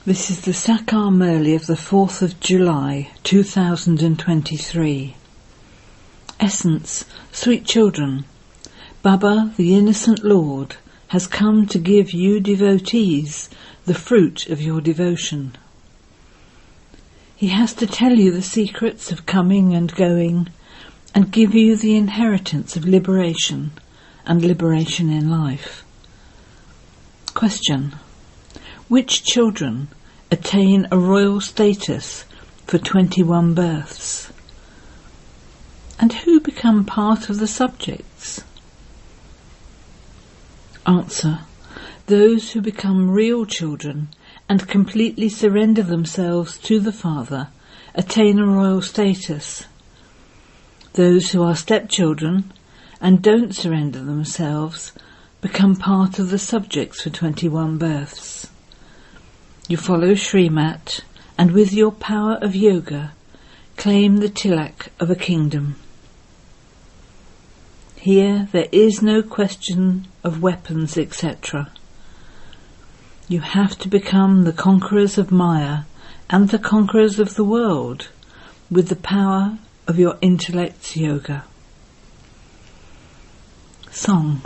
This is the Sakar Murli of the 4th of July 2023. Essence, sweet children, Baba, the innocent Lord, has come to give you devotees the fruit of your devotion. He has to tell you the secrets of coming and going and give you the inheritance of liberation and liberation in life. Question: which children attain a royal status for 21 births? And who become part of the subjects? Answer: those who become real children and completely surrender themselves to the Father attain a royal status. Those who are stepchildren and don't surrender themselves become part of the subjects for 21 births. You follow Srimat, and with your power of yoga, claim the tilak of a kingdom. Here there is no question of weapons, etc. You have to become the conquerors of Maya and the conquerors of the world with the power of your intellect's yoga. Song: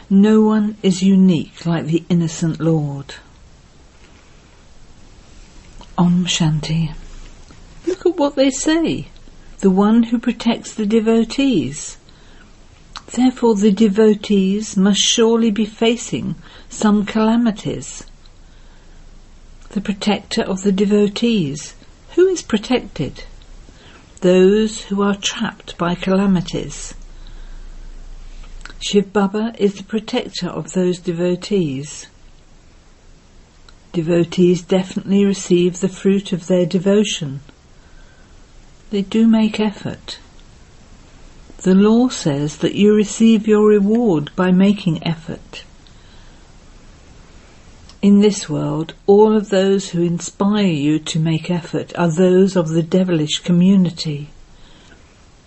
no one is unique like the innocent Lord. Om Shanti. Look at what they say. The one who protects the devotees. Therefore the devotees must surely be facing some calamities. The protector of the devotees. Who is protected? Those who are trapped by calamities. Shiv Baba is the protector of those devotees. Devotees definitely receive the fruit of their devotion. They do make effort. The law says that you receive your reward by making effort. In this world, all of those who inspire you to make effort are those of the devilish community.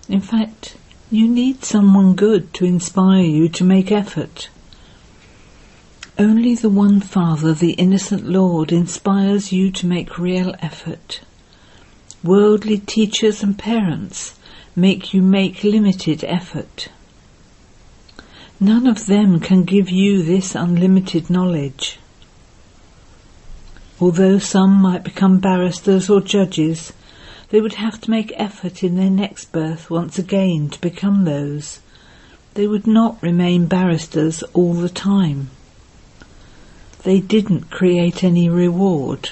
In fact, you need someone good to inspire you to make effort. Only the one Father, the innocent Lord, inspires you to make real effort. Worldly teachers and parents make you make limited effort. None of them can give you this unlimited knowledge. Although some might become barristers or judges, they would have to make effort in their next birth once again to become those. They would not remain barristers all the time. They didn't create any reward.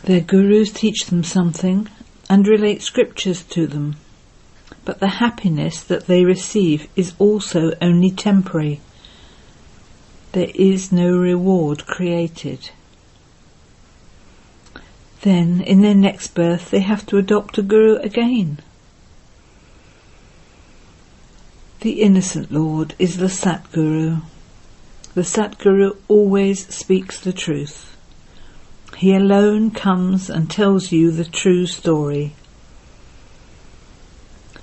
Their gurus teach them something and relate scriptures to them, but the happiness that they receive is also only temporary. There is no reward created. Then, in their next birth, they have to adopt a guru again. The innocent Lord is the Satguru. The Satguru always speaks the truth. He alone comes and tells you the true story.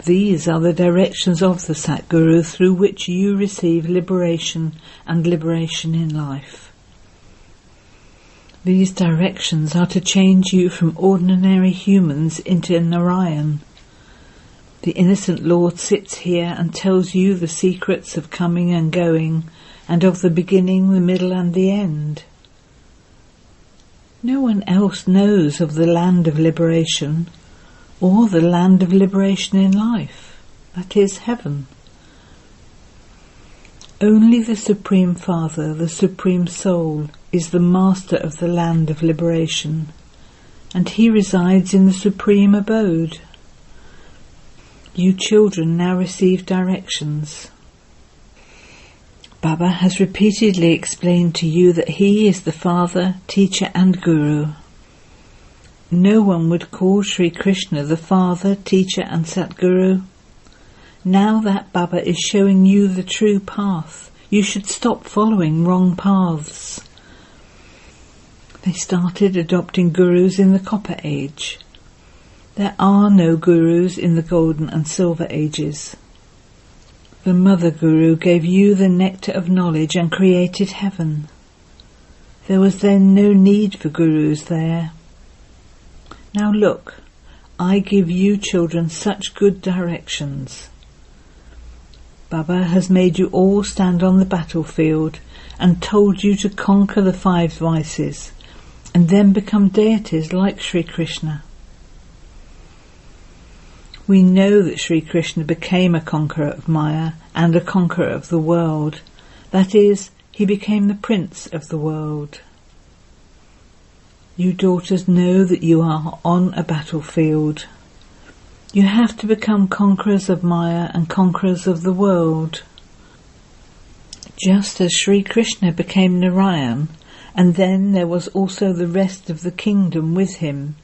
These are the directions of the Satguru through which you receive liberation and liberation in life. These directions are to change you from ordinary humans into Narayan. The innocent Lord sits here and tells you the secrets of coming and going, and of the beginning, the middle and the end. No one else knows of the land of liberation, or the land of liberation in life, that is heaven. Only the Supreme Father, the Supreme Soul, is the master of the land of liberation, and he resides in the supreme abode. You children now receive directions. Baba has repeatedly explained to you that he is the Father, Teacher and Guru. No one would call Sri Krishna the Father, Teacher and Satguru. Now that Baba is showing you the true path, you should stop following wrong paths. They started adopting gurus in the Copper Age. There are no gurus in the Golden and Silver Ages. The Mother Guru gave you the nectar of knowledge and created heaven. There was then no need for gurus there. Now look, I give you children such good directions. Baba has made you all stand on the battlefield and told you to conquer the 5 vices and then become deities like Sri Krishna. We know that Sri Krishna became a conqueror of Maya and a conqueror of the world. That is, he became the prince of the world. You daughters know that you are on a battlefield. You have to become conquerors of Maya and conquerors of the world. Just as Sri Krishna became Narayan, and then there was also the rest of the kingdom with him,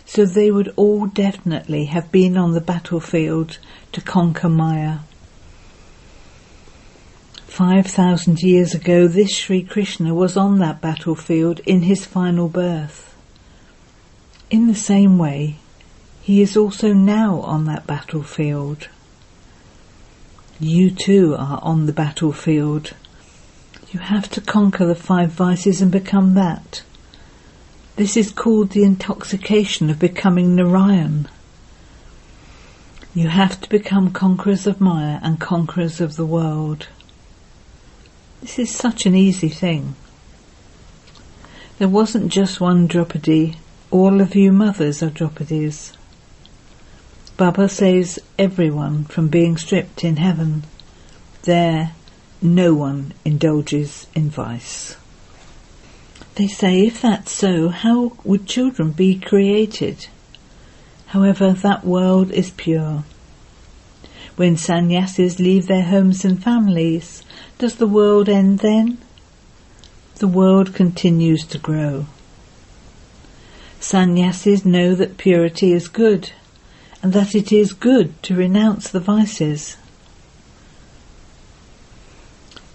so they would all definitely have been on the battlefield to conquer Maya. 5,000 years ago, this Sri Krishna was on that battlefield in his final birth. In the same way, he is also now on that battlefield. You too are on the battlefield. You have to conquer the 5 vices and become that. This is called the intoxication of becoming Narayan. You have to become conquerors of Maya and conquerors of the world. This is such an easy thing. There wasn't just one Draupadi. All of you mothers are Draupadies. Baba saves everyone from being stripped in heaven. There, no one indulges in vice. They say, if that's so, how would children be created? However, that world is pure. When sannyasis leave their homes and families, does the world end then? The world continues to grow. Sannyasis know that purity is good, and that it is good to renounce the vices.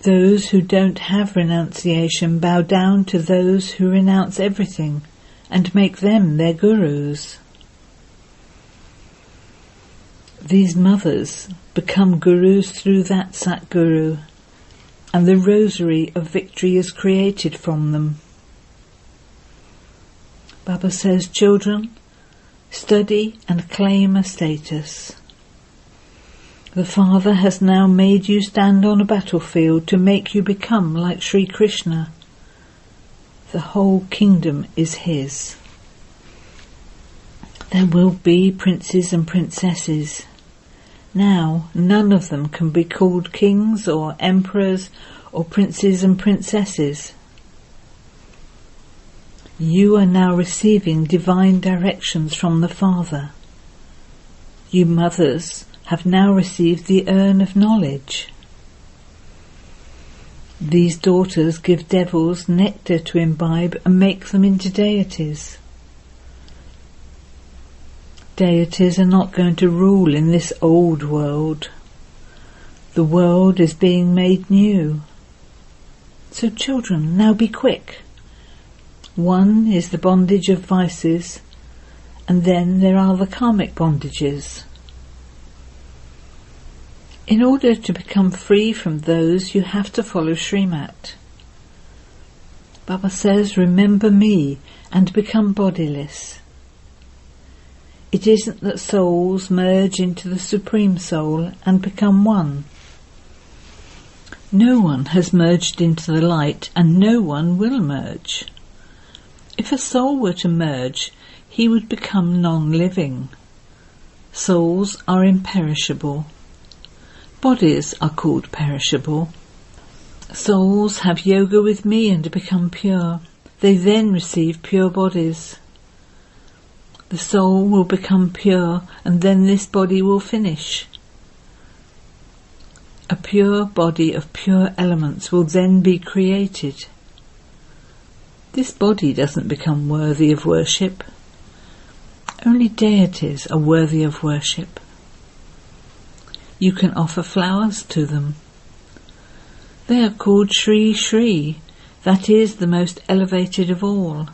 Those who don't have renunciation bow down to those who renounce everything and make them their gurus. These mothers become gurus through that Satguru, and the rosary of victory is created from them. Baba says, children, study and claim a status. The Father has now made you stand on a battlefield to make you become like Sri Krishna. The whole kingdom is his. There will be princes and princesses. Now none of them can be called kings or emperors or princes and princesses. You are now receiving divine directions from the Father. You mothers have now received the urn of knowledge. These daughters give devils nectar to imbibe and make them into deities. Deities are not going to rule in this old world. The world is being made new. So children, now be quick. One is the bondage of vices, and then there are the karmic bondages. In order to become free from those, you have to follow Srimat. Baba says, remember me and become bodiless. It isn't that souls merge into the Supreme Soul and become one. No one has merged into the light, and no one will merge. If a soul were to merge, he would become non-living. Souls are imperishable. Bodies are called perishable. Souls have yoga with me and become pure. They then receive pure bodies. The soul will become pure, and then this body will finish. A pure body of pure elements will then be created. This body doesn't become worthy of worship. Only deities are worthy of worship. You can offer flowers to them. They are called Sri Sri, that is the most elevated of all.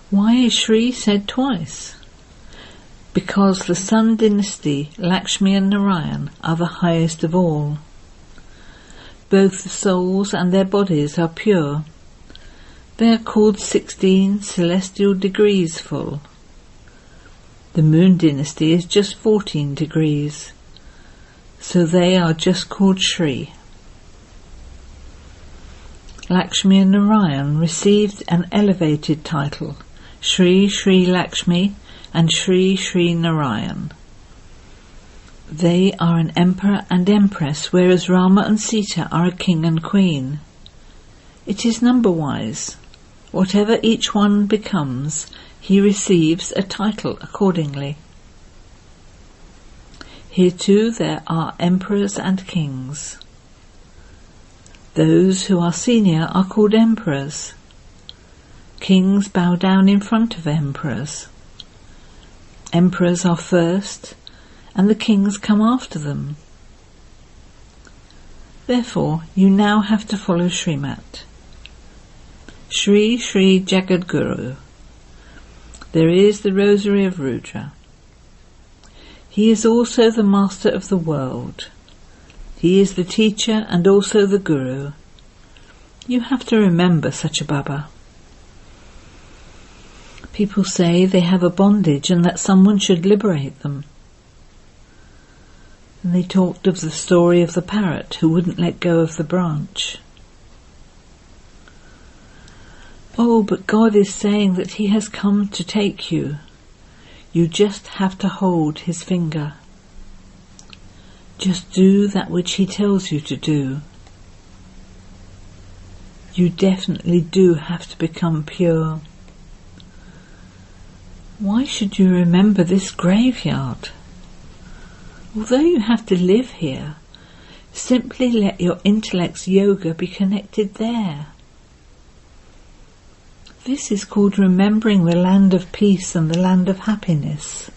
Why is Sri said twice? Because the Sun dynasty, Lakshmi and Narayan, are the highest of all. Both the souls and their bodies are pure. They are called 16 celestial degrees full. The moon dynasty is just 14 degrees, so they are just called Shri. Lakshmi and Narayan received an elevated title, Shri Shri Lakshmi and Shri Shri Narayan. They are an emperor and empress, whereas Rama and Sita are a king and queen. It is number-wise. Whatever each one becomes, he receives a title accordingly. Here too there are emperors and kings. Those who are senior are called emperors. Kings bow down in front of emperors. Emperors are first, and the kings come after them. Therefore, you now have to follow Srimat. Shri Shri Jagadguru. There is the Rosary of Rudra. He is also the master of the world. He is the teacher and also the guru. You have to remember such a Baba. People say they have a bondage and that someone should liberate them. And they talked of the story of the parrot who wouldn't let go of the branch. Oh, but God is saying that He has come to take you. You just have to hold His finger. Just do that which He tells you to do. You definitely do have to become pure. Why should you remember this graveyard? Although you have to live here, simply let your intellect's yoga be connected there. This is called remembering the land of peace and the land of happiness.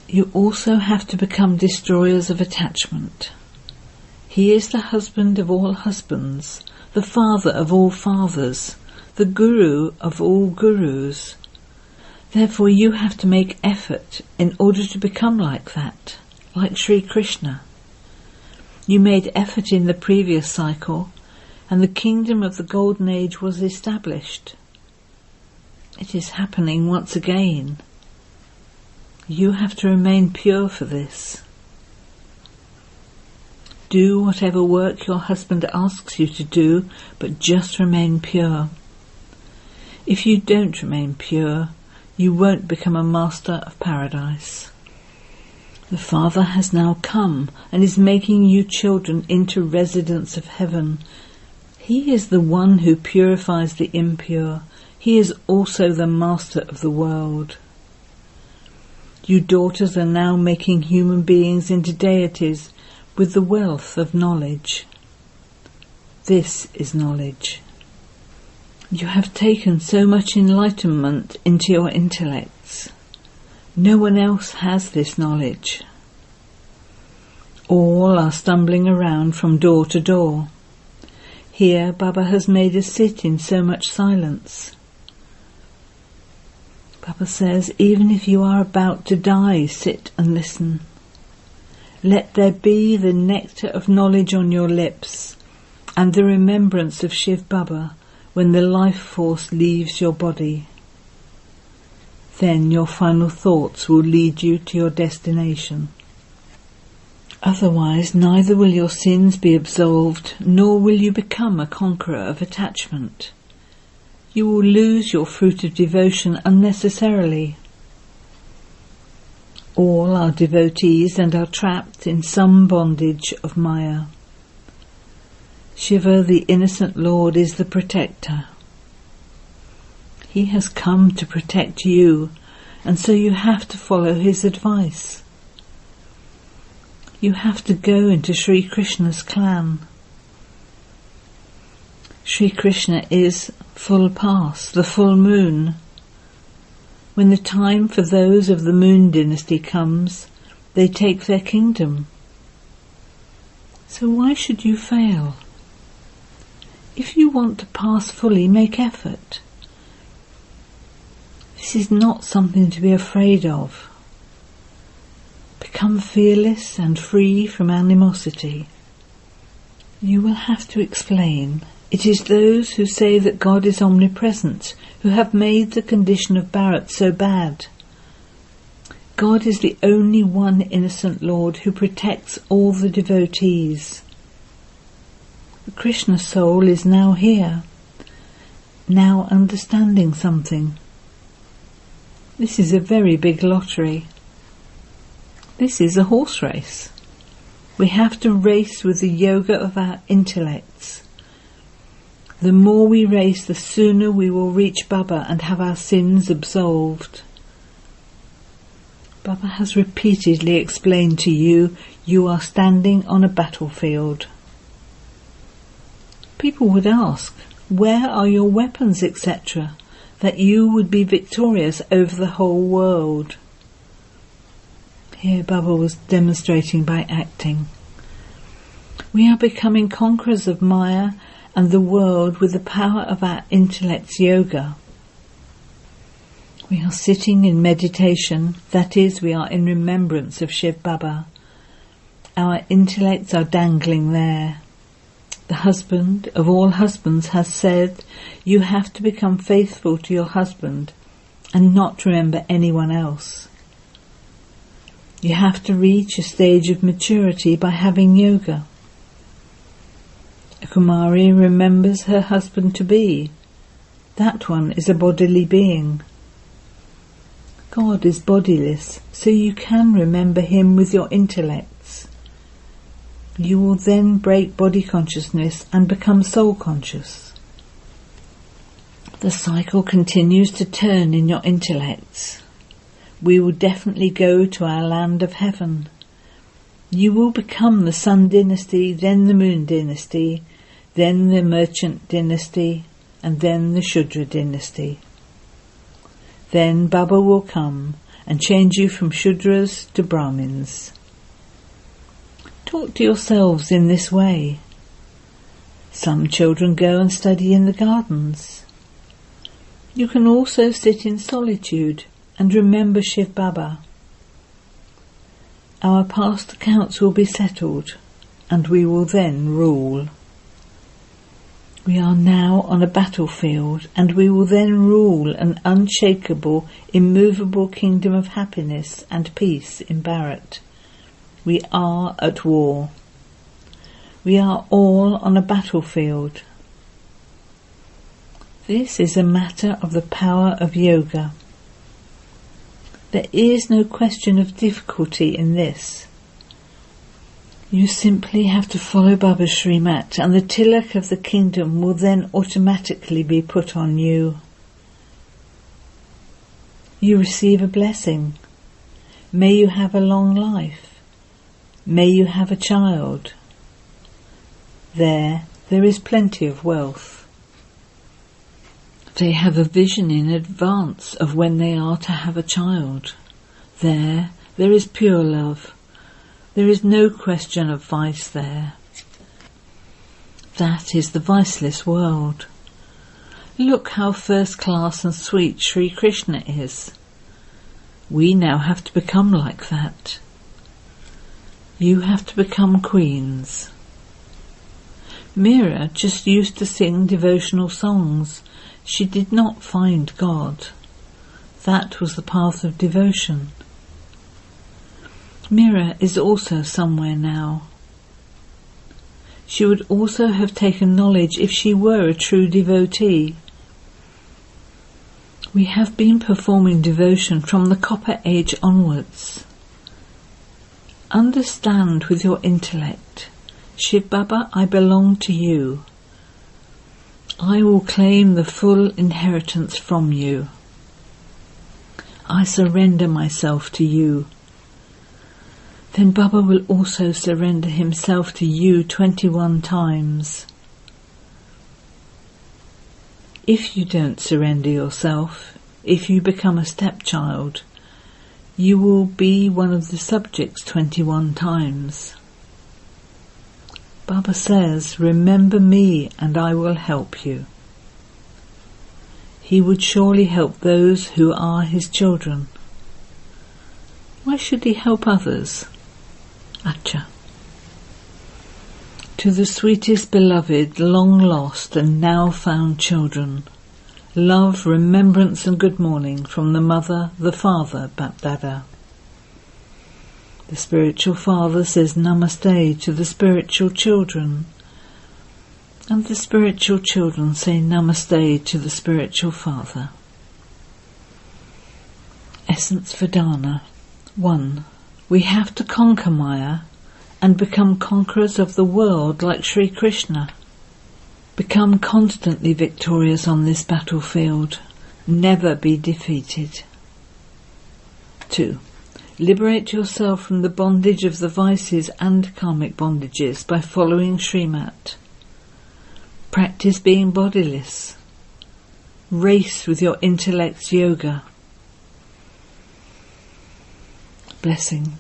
You also have to become destroyers of attachment. He is the husband of all husbands, the father of all fathers, the guru of all gurus. Therefore you have to make effort in order to become like that, like Sri Krishna. You made effort in the previous cycle, and the kingdom of the Golden Age was established. It is happening once again. You have to remain pure for this. Do whatever work your husband asks you to do, but just remain pure. If you don't remain pure, you won't become a master of paradise. The Father has now come and is making you children into residents of heaven. He is the one who purifies the impure. He is also the master of the world. You daughters are now making human beings into deities with the wealth of knowledge. This is knowledge. You have taken so much enlightenment into your intellects. No one else has this knowledge. All are stumbling around from door to door. Here Baba has made us sit in so much silence. Baba says, even if you are about to die, sit and listen. Let there be the nectar of knowledge on your lips and the remembrance of Shiv Baba when the life force leaves your body. Then your final thoughts will lead you to your destination. Otherwise, neither will your sins be absolved, nor will you become a conqueror of attachment. You will lose your fruit of devotion unnecessarily. All are devotees and are trapped in some bondage of Maya. Shiva, the innocent Lord, is the protector. He has come to protect you, and so you have to follow his advice. You have to go into Sri Krishna's clan. Sri Krishna is full past, the full moon. When the time for those of the moon dynasty comes, they take their kingdom. So why should you fail? If you want to pass fully, make effort. This is not something to be afraid of. Become fearless and free from animosity. You will have to explain. It is those who say that God is omnipresent who have made the condition of Bharat so bad. God is the only one innocent Lord who protects all the devotees. The Krishna soul is now here, now understanding something. This is a very big lottery. This is a horse race. We have to race with the yoga of our intellects. The more we race, the sooner we will reach Baba and have our sins absolved. Baba has repeatedly explained to you, you are standing on a battlefield. People would ask, where are your weapons, etc., that you would be victorious over the whole world? Here Baba was demonstrating by acting. We are becoming conquerors of Maya and the world with the power of our intellect's yoga. We are sitting in meditation, that is, we are in remembrance of Shiv Baba. Our intellects are dangling there. The husband of all husbands has said, you have to become faithful to your husband and not remember anyone else. You have to reach a stage of maturity by having yoga. A Kumari remembers her husband-to-be. That one is a bodily being. God is bodiless, so you can remember him with your intellects. You will then break body consciousness and become soul conscious. The cycle continues to turn in your intellects. We will definitely go to our land of heaven. You will become the Sun dynasty, then the Moon dynasty, then the Merchant dynasty, and then the Shudra dynasty. Then Baba will come and change you from Shudras to Brahmins. Talk to yourselves in this way. Some children go and study in the gardens. You can also sit in solitude and remember Shiv Baba. Our past accounts will be settled, and we will then rule. We are now on a battlefield, and we will then rule an unshakable, immovable kingdom of happiness and peace in Bharat. We are at war. We are all on a battlefield. This is a matter of the power of yoga. There is no question of difficulty in this. You simply have to follow Baba's Srimat, and the tilak of the kingdom will then automatically be put on you. You receive a blessing. May you have a long life. May you have a child. There is plenty of wealth. They have a vision in advance of when they are to have a child. There is pure love. There is no question of vice there. That is the viceless world. Look how first class and sweet Sri Krishna is. We now have to become like that. You have to become queens. Meera just used to sing devotional songs. She did not find God. That was the path of devotion. Meera is also somewhere now. She would also have taken knowledge if she were a true devotee. We have been performing devotion from the Copper Age onwards. Understand with your intellect, Shiv Baba, I belong to you. I will claim the full inheritance from you. I surrender myself to you. Then Baba will also surrender himself to you 21 times. If you don't surrender yourself, if you become a stepchild, you will be one of the subjects 21 times. Baba says, remember me and I will help you. He would surely help those who are his children. Why should he help others? Acha. To the sweetest beloved, long lost and now found children, love, remembrance and good morning from the Mother, the Father, Bapdada. The spiritual father says Namaste to the spiritual children, and the spiritual children say Namaste to the spiritual father. Essence Vedana. 1. We have to conquer Maya and become conquerors of the world like Sri Krishna. Become constantly victorious on this battlefield. Never be defeated. 2. Liberate yourself from the bondage of the vices and karmic bondages by following Srimat. Practice being bodiless. Race with your intellect's yoga. Blessing.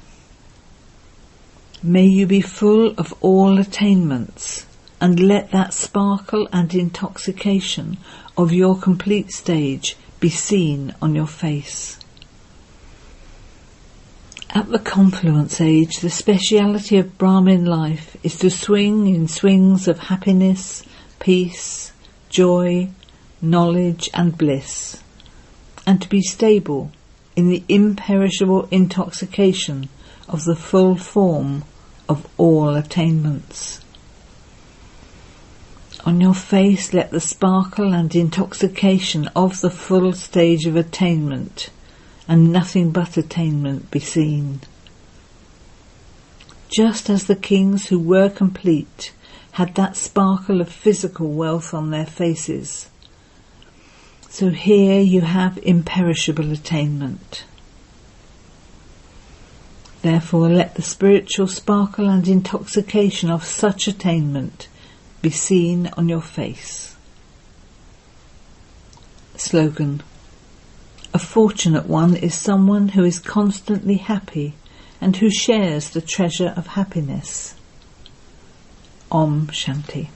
May you be full of all attainments, and let that sparkle and intoxication of your complete stage be seen on your face. At the confluence age, the speciality of Brahmin life is to swing in swings of happiness, peace, joy, knowledge and bliss, and to be stable in the imperishable intoxication of the full form of all attainments. On your face let the sparkle and intoxication of the full stage of attainment and nothing but attainment be seen. Just as the kings who were complete had that sparkle of physical wealth on their faces, so here you have imperishable attainment. Therefore let the spiritual sparkle and intoxication of such attainment be seen on your face. Slogan. A fortunate one is someone who is constantly happy and who shares the treasure of happiness. Om Shanti.